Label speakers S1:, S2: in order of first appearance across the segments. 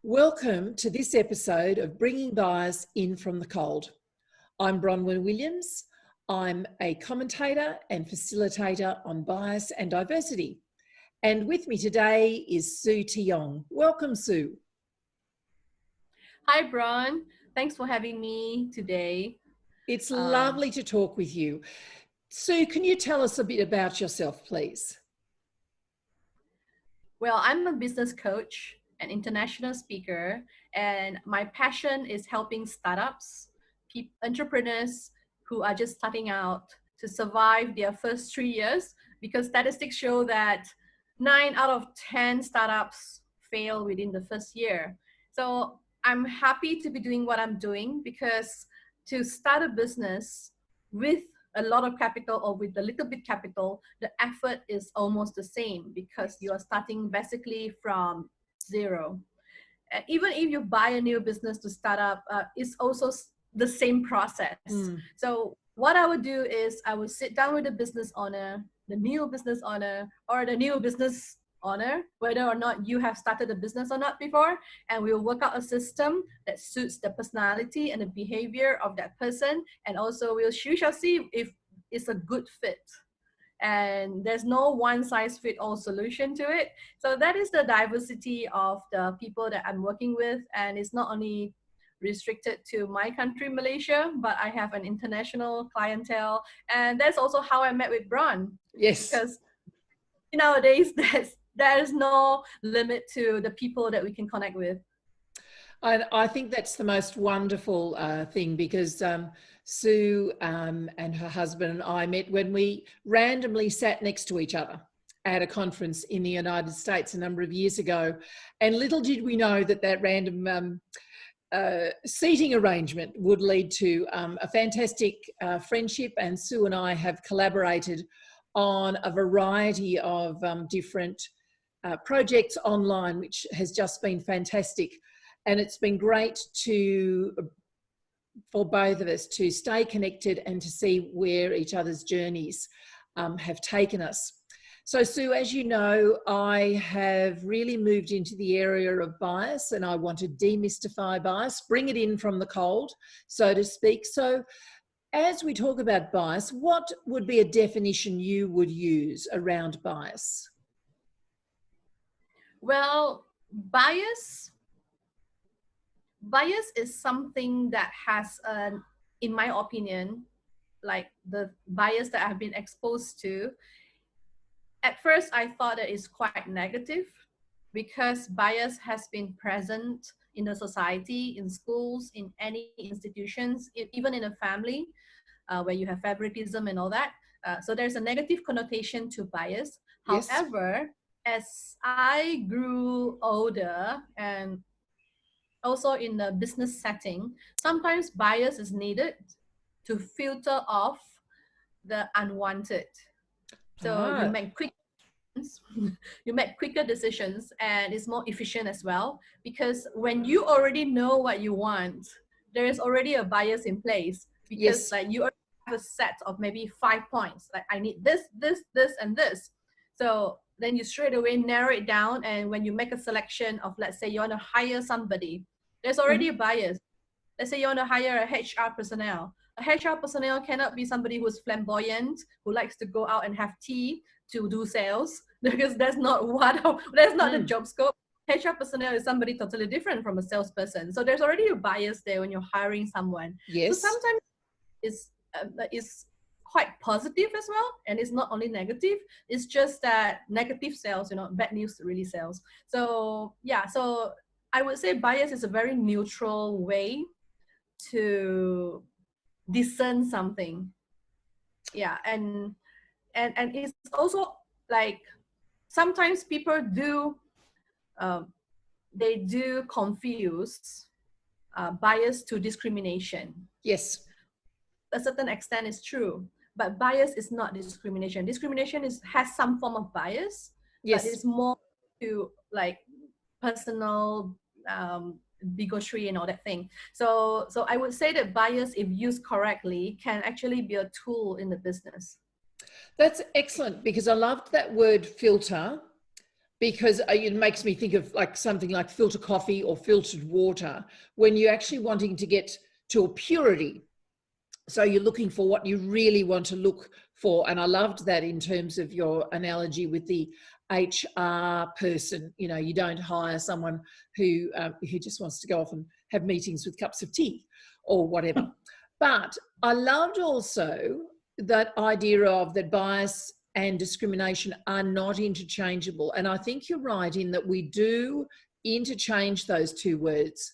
S1: Welcome to this episode of Bringing Bias in from the Cold. I'm Bronwyn Williams. I'm a commentator and facilitator on bias and diversity. And with me today is Sue Tiong. Welcome, Sue.
S2: Hi, Bron. Thanks for having me today.
S1: It's lovely to talk with you. Sue, can you tell us a bit about yourself, please?
S2: Well, I'm a business coach, an international speaker, and my passion is helping startups, entrepreneurs who are just starting out to survive their first 3 years, because statistics show that 9 out of 10 startups fail within the first year. So I'm happy to be doing what I'm doing, because to start a business with a lot of capital or with a little bit capital, the effort is almost the same, because you are starting basically from zero. Even if you buy a new business to start up, it's also the same process. So what I would do is I would sit down with the business owner, the new business owner, or the new business owner, whether or not you have started a business or not before, and we'll work out a system that suits the personality and the behavior of that person, and also we shall see if it's a good fit. And there's no one-size-fits-all solution to it. So that is the diversity of the people that I'm working with, and it's not only restricted to my country, Malaysia, but I have an international clientele, and that's also how I met with Bron.
S1: Yes.
S2: Because nowadays there's no limit to the people that we can connect with.
S1: I think that's the most wonderful thing, because Sue and her husband and I met when we randomly sat next to each other at a conference in the United States a number of years ago. And little did we know that that random seating arrangement would lead to a fantastic friendship. And Sue and I have collaborated on a variety of different projects online, which has just been fantastic. And it's been great for both of us to stay connected and to see where each other's journeys have taken us. So, Sue, as you know, I have really moved into the area of bias, and I want to demystify bias, bring it in from the cold, so to speak. So as we talk about bias, what would be a definition you would use around bias?
S2: Well, bias is something that has, in my opinion, like the bias that I've been exposed to, at first I thought that it's quite negative, because bias has been present in the society, in schools, in any institutions, even in a family, where you have favoritism and all that. So there's a negative connotation to bias.
S1: Yes.
S2: However, as I grew older, and also in the business setting, sometimes bias is needed to filter off the unwanted. So you make quicker decisions, and it's more efficient as well, because when you already know what you want, there is already a bias in place, because like you already have a set of maybe 5 points, like I need this, and this. So then you straight away narrow it down, and when you make a selection of, let's say you want to hire somebody, there's already a bias. Let's say you want to hire a HR personnel. A HR personnel cannot be somebody who's flamboyant, who likes to go out and have tea to do sales, because that's not the job scope. HR personnel is somebody totally different from a salesperson. So there's already a bias there when you're hiring someone.
S1: Yes.
S2: So sometimes it's quite positive as well, and it's not only negative. It's just that negative sales, bad news really sells. So yeah, so I would say bias is a very neutral way to discern something. Yeah, and it's also like sometimes people do they do confuse bias to discrimination.
S1: Yes.
S2: A certain extent is true, but bias is not discrimination. Discrimination has some form of bias,
S1: yes,
S2: but it's more to like personal bigotry and all that thing. So I would say that bias, if used correctly, can actually be a tool in the business.
S1: That's excellent, because I loved that word filter, because it makes me think of like something like filter coffee or filtered water, when you're actually wanting to get to a purity. So you're looking for what you really want to look for. And I loved that in terms of your analogy with the HR person. You know, you don't hire someone who just wants to go off and have meetings with cups of tea or whatever. But I loved also that idea of that bias and discrimination are not interchangeable. And I think you're right in that we do interchange those two words.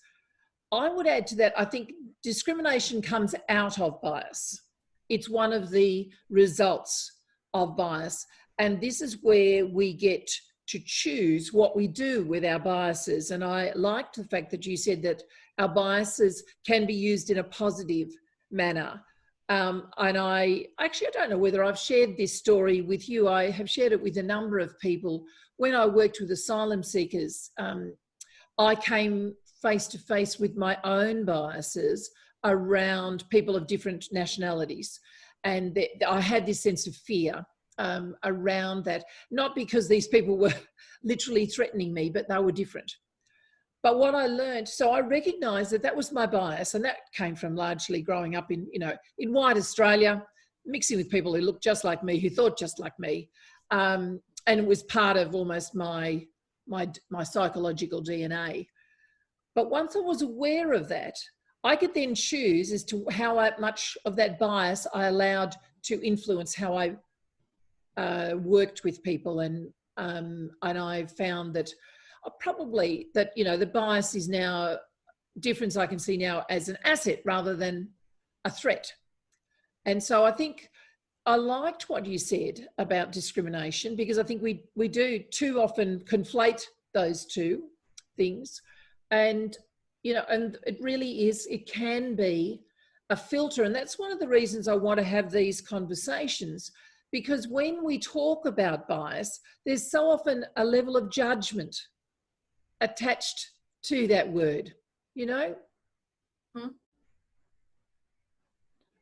S1: I would add to that, I think discrimination comes out of bias. It's one of the results of bias. And this is where we get to choose what we do with our biases. And I liked the fact that you said that our biases can be used in a positive manner. And I don't know whether I've shared this story with you. I have shared it with a number of people. When I worked with asylum seekers, I came face to face with my own biases around people of different nationalities. And I had this sense of fear around that, not because these people were literally threatening me, but they were different. But what I learned, so I recognized that that was my bias, and that came from largely growing up in white Australia, mixing with people who looked just like me, who thought just like me. And it was part of almost my psychological DNA. But once I was aware of that, I could then choose as to how much of that bias I allowed to influence how I worked with people. And I found that the bias is now difference I can see now as an asset rather than a threat. And so I think I liked what you said about discrimination, because I think we do too often conflate those two things. And it really is, it can be a filter. And that's one of the reasons I want to have these conversations, because when we talk about bias, there's so often a level of judgment attached to that word,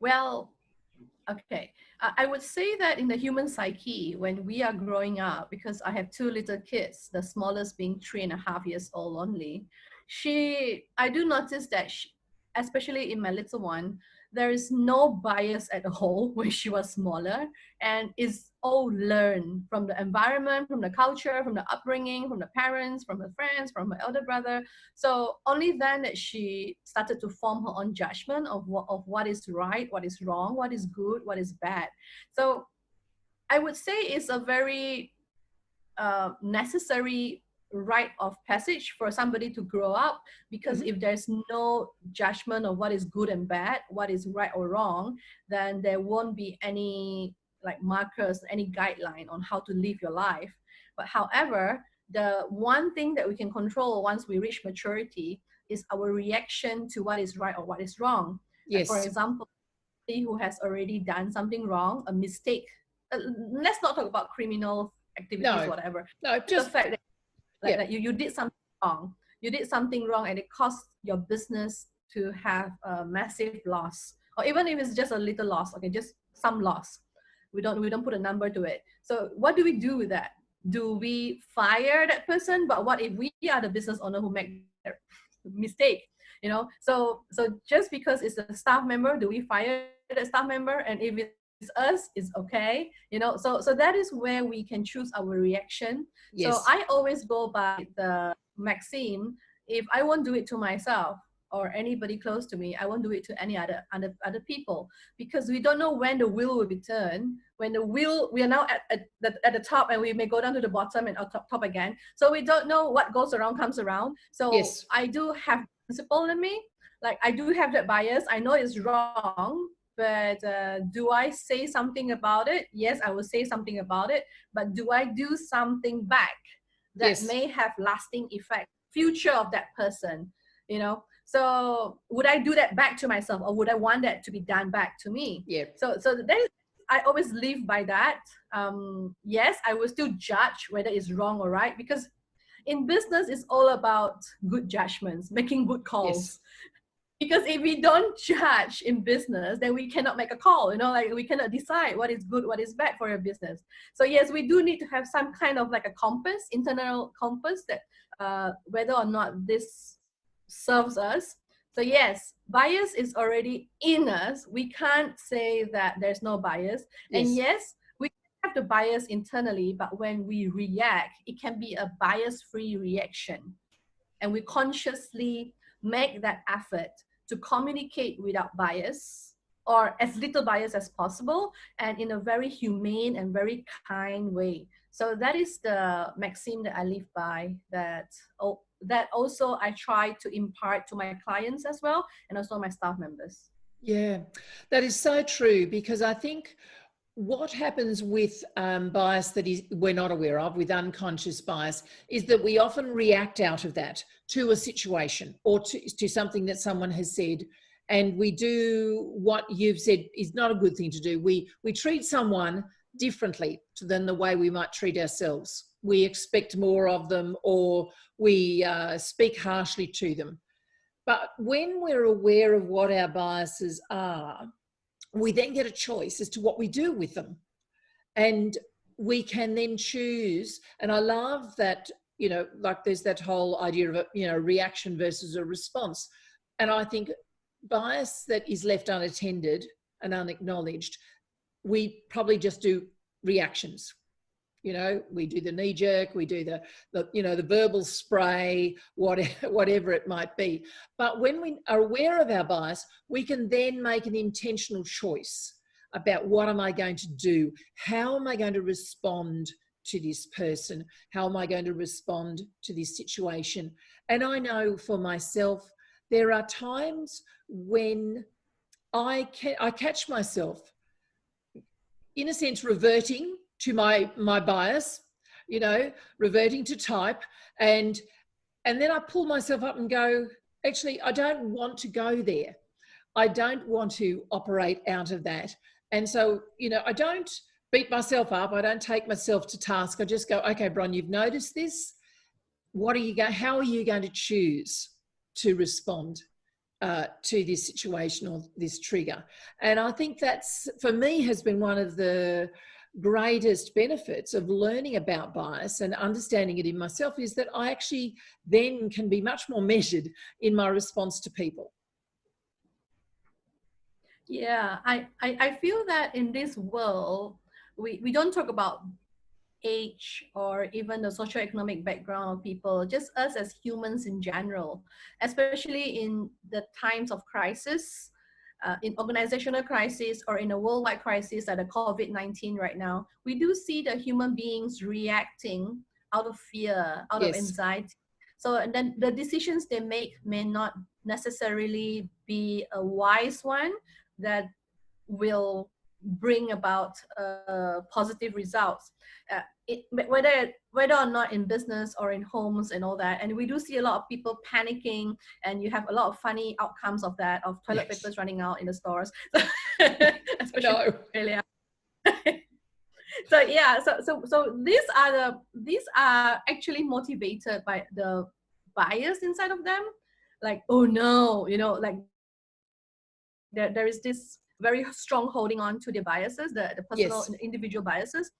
S2: Well, okay. I would say that in the human psyche, when we are growing up, because I have two little kids, the smallest being 3.5 years old only, I do notice that especially in my little one, there is no bias at all when she was smaller, and it's all learned from the environment, from the culture, from the upbringing, from the parents, from the friends, from her elder brother. So only then that she started to form her own judgment of what is right, what is wrong, what is good, what is bad. So I would say it's a very necessary rite of passage for somebody to grow up, because if there's no judgment of what is good and bad, what is right or wrong, then there won't be any markers, any guideline on how to live your life. But however, the one thing that we can control once we reach maturity is our reaction to what is right or what is wrong.
S1: Yes.
S2: For example, somebody who has already done something wrong, a mistake. Let's not talk about criminal activities, whatever.
S1: No, just
S2: the fact that you did something wrong. You did something wrong and it cost your business to have a massive loss, or even if it's just a little loss, okay, just some loss. We don't put a number to it. So what do we do with that? Do we fire that person? But what if we are the business owner who make a mistake? So just because it's a staff member, do we fire that staff member? And if it's us, it's okay. So that is where we can choose our reaction. Yes. So I always go by the maxim: if I won't do it to myself or anybody close to me, I won't do it to any other people, because we don't know when the wheel will be turned. When we are now at the top, and we may go down to the bottom and top again. So we don't know what goes around comes around. So yes. I do have principle in me. I do have that bias. I know it's wrong, but do I say something about it? Yes, I will say something about it. But do I do something back that may have lasting effect, future of that person? So would I do that back to myself, or would I want that to be done back to me?
S1: Yeah.
S2: So that is, I always live by that. Yes, I will still judge whether it's wrong or right, because in business it's all about good judgments, making good calls. Because if we don't judge in business, then we cannot make a call, like we cannot decide what is good, what is bad for your business. So yes, we do need to have some kind of like a compass, internal compass, that whether or not this serves us. So yes, bias is already in us. We can't say that there's no bias. And yes, we have the bias internally, but when we react, it can be a bias-free reaction. And we consciously make that effort to communicate without bias, or as little bias as possible, and in a very humane and very kind way. So that is the maxim that I live by, that also I try to impart to my clients as well, and also my staff members.
S1: Yeah, that is so true, because I think what happens with bias that we're not aware of, with unconscious bias, is that we often react out of that to a situation or to something that someone has said, and we do what you've said is not a good thing to do. We treat someone differently than the way we might treat ourselves. We expect more of them, or we speak harshly to them. But when we're aware of what our biases are, we then get a choice as to what we do with them. And we can then choose. And I love that, like there's that whole idea of a, reaction versus a response. And I think bias that is left unattended and unacknowledged, we probably just do reactions. We do the knee jerk, we do the verbal spray, whatever it might be. But when we are aware of our bias, we can then make an intentional choice about what am I going to do? How am I going to respond to this person? How am I going to respond to this situation? And I know for myself, there are times when I catch myself, in a sense, reverting to my bias, reverting to type, and then I pull myself up and go, actually, I don't want to go there. I don't want to operate out of that. And so, I don't beat myself up. I don't take myself to task. I just go, okay, Bron, you've noticed this. How are you going to choose to respond to this situation or this trigger? And I think that's, for me, has been one of the greatest benefits of learning about bias and understanding it in myself, is that I actually then can be much more measured in my response to people.
S2: Yeah, I feel that in this world, we don't talk about age or even the socioeconomic background of people, just us as humans in general, especially in the times of crisis, in organizational crisis or in a worldwide crisis like the COVID-19 right now. We do see the human beings reacting out of fear, out of anxiety. So and then the decisions they make may not necessarily be a wise one that will bring about positive results, whether or not in business or in homes and all that. And we do see a lot of people panicking, and you have a lot of funny outcomes of that, of toilet papers running out in the stores, especially in Australia. So yeah, so these are actually motivated by the bias inside of them, like, oh no, like there is this very strong holding on to the biases, the personal and individual biases.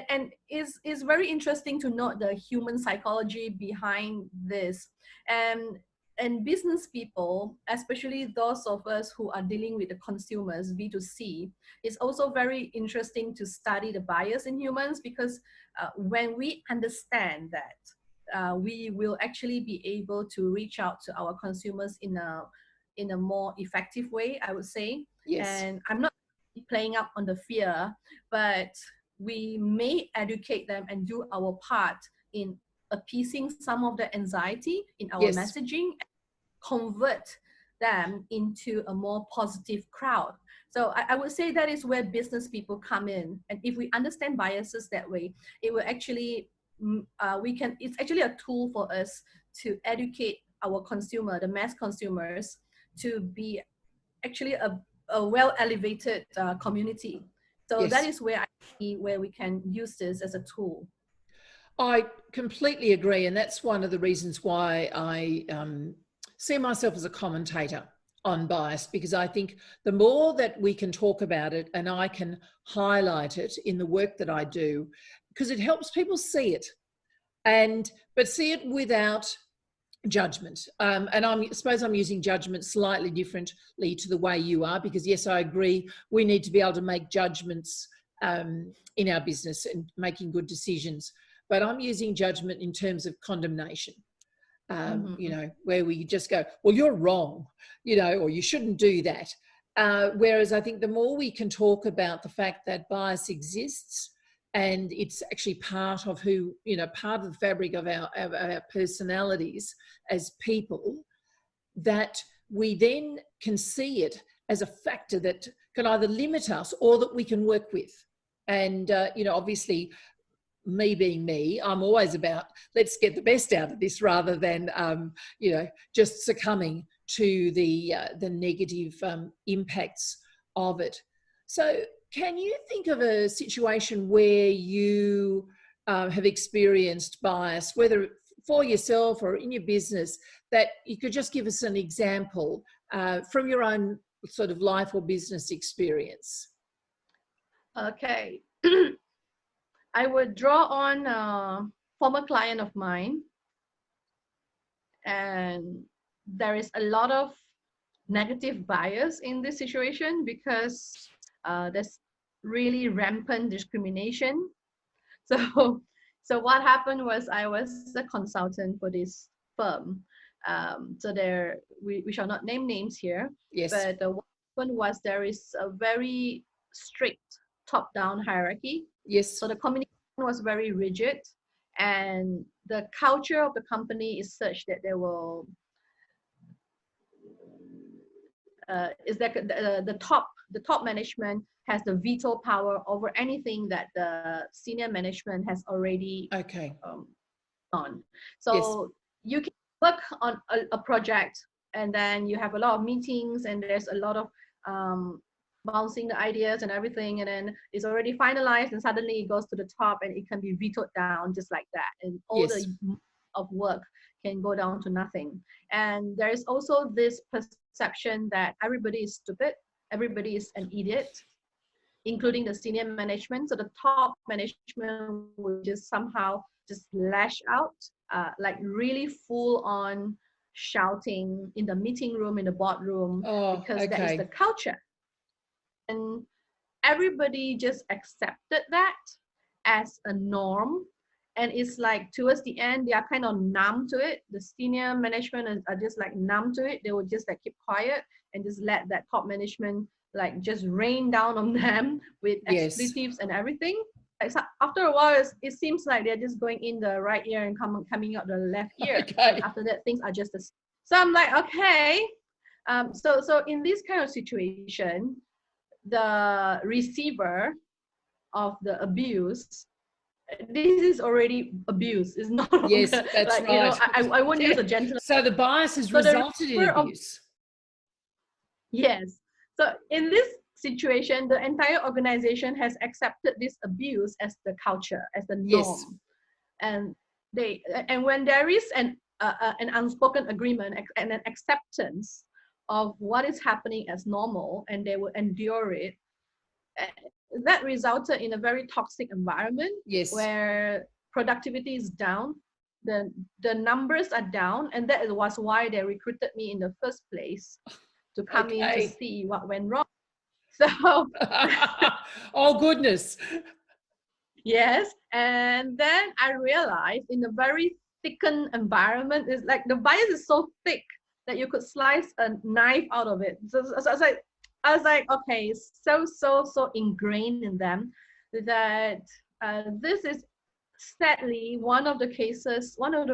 S2: And is very interesting to note the human psychology behind this. And business people, especially those of us who are dealing with the consumers, B2C, it's also very interesting to study the bias in humans, because when we understand that, we will actually be able to reach out to our consumers in a more effective way, I would say. And I'm not playing up on the fear, but we may educate them and do our part in appeasing some of the anxiety in our messaging, and convert them into a more positive crowd. So I would say that is where business people come in. And if we understand biases that way, it will actually, it's actually a tool for us to educate our consumer, the mass consumers, to be actually a well elevated community. So that is where I see where we can use this as a tool.
S1: I completely agree. And that's one of the reasons why I see myself as a commentator on bias, because I think the more that we can talk about it and I can highlight it in the work that I do, because it helps people see it, but see it without judgment. And I suppose I'm using judgment slightly differently to the way you are, because yes, I agree, we need to be able to make judgments in our business and making good decisions. But I'm using judgment in terms of condemnation. You know, where we just go, well, you're wrong, you know, or you shouldn't do that. Whereas I think the more we can talk about the fact that bias exists and it's actually part of who, you know, part of the fabric of our personalities as people, that we then can see it as a factor that can either limit us or that we can work with. And, you know, obviously, me being me, I'm always about let's get the best out of this rather than you know, just succumbing to the negative impacts of it. So can you think of a situation where you have experienced bias, whether for yourself or in your business, that you could just give us an example from your own sort of life or business experience?
S2: Okay. I would draw on a former client of mine, and there is a lot of negative bias in this situation because there's really rampant discrimination. So, so what happened was I was a consultant for this firm. So we shall not name names here.
S1: Yes.
S2: But what happened was there is a very strict top-down hierarchy.
S1: Yes.
S2: So the communication was very rigid, and the culture of the company is such that there will the top management has the veto power over anything that the senior management has already on. So yes, you can work on a project, and then you have a lot of meetings, and there's a lot of bouncing the ideas and everything, and then it's already finalized, and suddenly it goes to the top and it can be vetoed down just like that, and all the of work can go down to nothing. And there is also this perception that everybody is stupid, everybody is an idiot, including the senior management. So the top management will just somehow just lash out, like really full on shouting in the meeting room, in the boardroom, because that is the culture. And everybody just accepted that as a norm. And it's like towards the end, they are kind of numb to it. The senior management are just like numb to it. They will just like keep quiet and just let that top management like just rain down on them with expletives and everything. Like, so after a while, it seems like they're just going in the right ear and coming out the left ear. After that, things are just so I'm like, okay. So in this kind of situation, the receiver of the abuse, this is already abuse. It's not
S1: yes, that's like, right.
S2: You know, I won't use a gentle.
S1: So the bias has resulted in abuse.
S2: Yes. So in this situation, the entire organization has accepted this abuse as the culture, as the norm. And when there is an unspoken agreement and an acceptance of what is happening as normal, and they will endure it, that resulted in a very toxic environment where productivity is down, the numbers are down, and that was why they recruited me in the first place, to come in to see what went wrong. So
S1: oh goodness.
S2: Yes. And then I realized in a very thickened environment, it's like the bias is so thick that you could slice a knife out of it. So I was like, okay, so ingrained in them that this is sadly one of the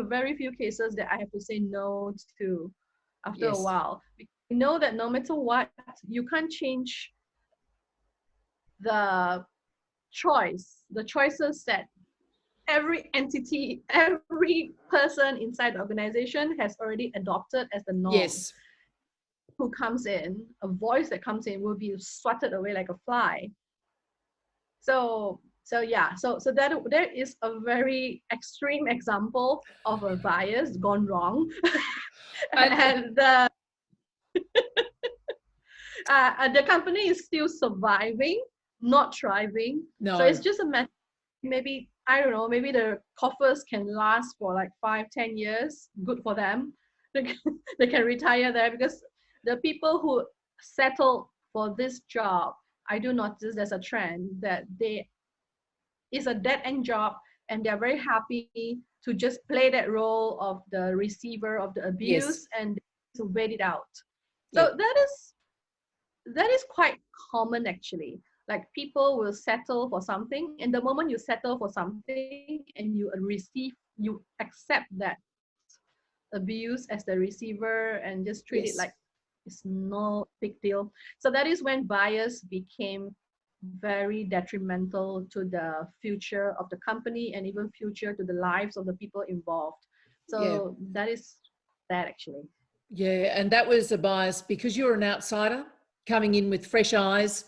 S2: very few cases that I have to say no to after a while. You know that no matter what, you can't change the choices that every entity, every person inside the organization has already adopted as the norm. Who comes in, a voice that comes in will be swatted away like a fly. So that is a very extreme example of a bias gone wrong. And The company is still surviving, not thriving.
S1: No.
S2: So it's just a matter, maybe, I don't know, maybe the coffers can last for like 5-10 years. Good for them. They can retire there, because the people who settle for this job, I do notice there's a trend that it's a dead-end job, and they're very happy to just play that role of the receiver of the abuse, and to wait it out. So that is quite common, actually. Like, people will settle for something, and the moment you settle for something and you accept that abuse as the receiver and just treat it like it's no big deal. So that is when bias became very detrimental to the future of the company, and even future to the lives of the people involved. So that is that, actually.
S1: Yeah, and that was a bias because you're an outsider coming in with fresh eyes.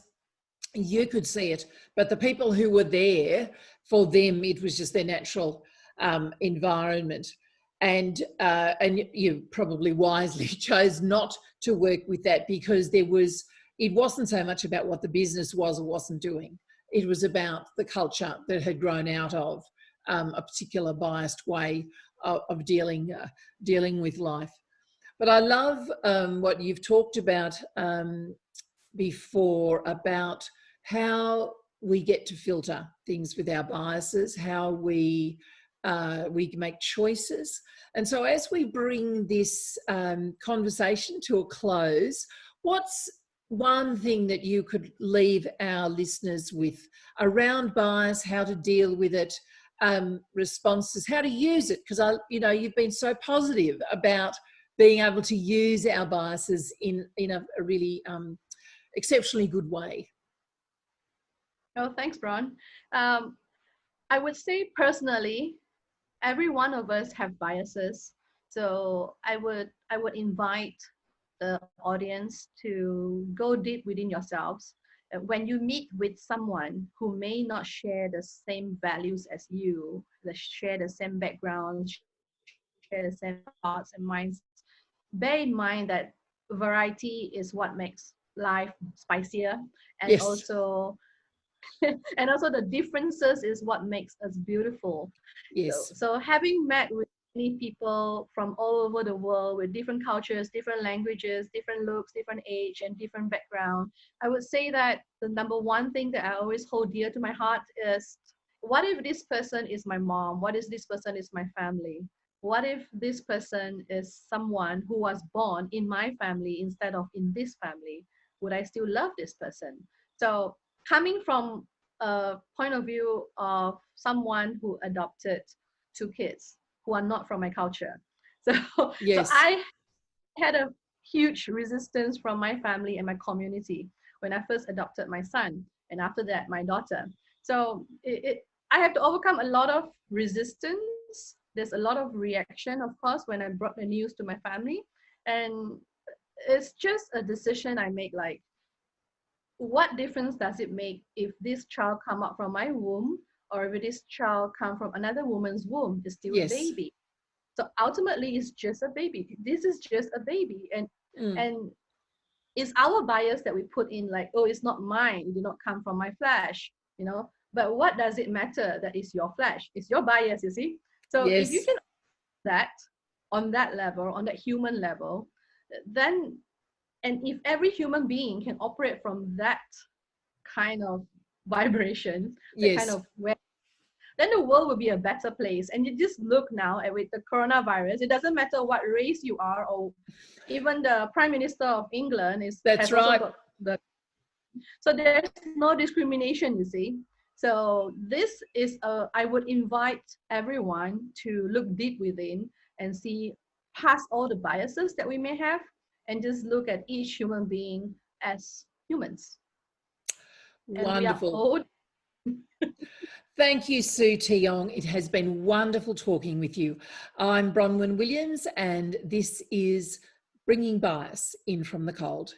S1: You could see it, but the people who were there, for them, it was just their natural environment. And you probably wisely chose not to work with that, because it wasn't so much about what the business was or wasn't doing. It was about the culture that had grown out of a particular biased way of dealing with life. But I love what you've talked about before, about how we get to filter things with our biases, how we make choices. And so as we bring this conversation to a close, what's one thing that you could leave our listeners with around bias, how to deal with it, responses, how to use it? Because you've been so positive about being able to use our biases in a really exceptionally good way.
S2: Oh, thanks, Bron. I would say, personally, every one of us have biases. So I would invite the audience to go deep within yourselves. When you meet with someone who may not share the same values as you, share the same background, share the same thoughts and minds, bear in mind that variety is what makes life spicier, and also the differences is what makes us beautiful. So having met with many people from all over the world with different cultures, different languages, different looks, different age, and different background, I would say that the number one thing that I always hold dear to my heart is, what if this person is my mom? What if this person is my family? What if this person is someone who was born in my family instead of in this family? Would I still love this person? So coming from a point of view of someone who adopted 2 kids who are not from my culture. So I had a huge resistance from my family and my community when I first adopted my son, and after that, my daughter. So I have to overcome a lot of resistance. There's a lot of reaction, of course, when I brought the news to my family. And it's just a decision I make, like, what difference does it make if this child come out from my womb, or if this child come from another woman's womb? It's still a baby. So ultimately, it's just a baby. This is just a baby. And it's our bias that we put in, like, oh, it's not mine. It did not come from my flesh, But what does it matter that it's your flesh? It's your bias, you see? So if you can that on that level, on that human level, then, and if every human being can operate from that kind of vibration, kind of where, then the world will be a better place. And you just look now at with the coronavirus, it doesn't matter what race you are, or even the Prime Minister of England is. That's right. So there's no discrimination, you see. So this is I would invite everyone to look deep within and see past all the biases that we may have, and just look at each human being as humans.
S1: Wonderful. Thank you, Sue Tiong. It has been wonderful talking with you. I'm Bronwyn Williams, and this is Bringing Bias in from the Cold.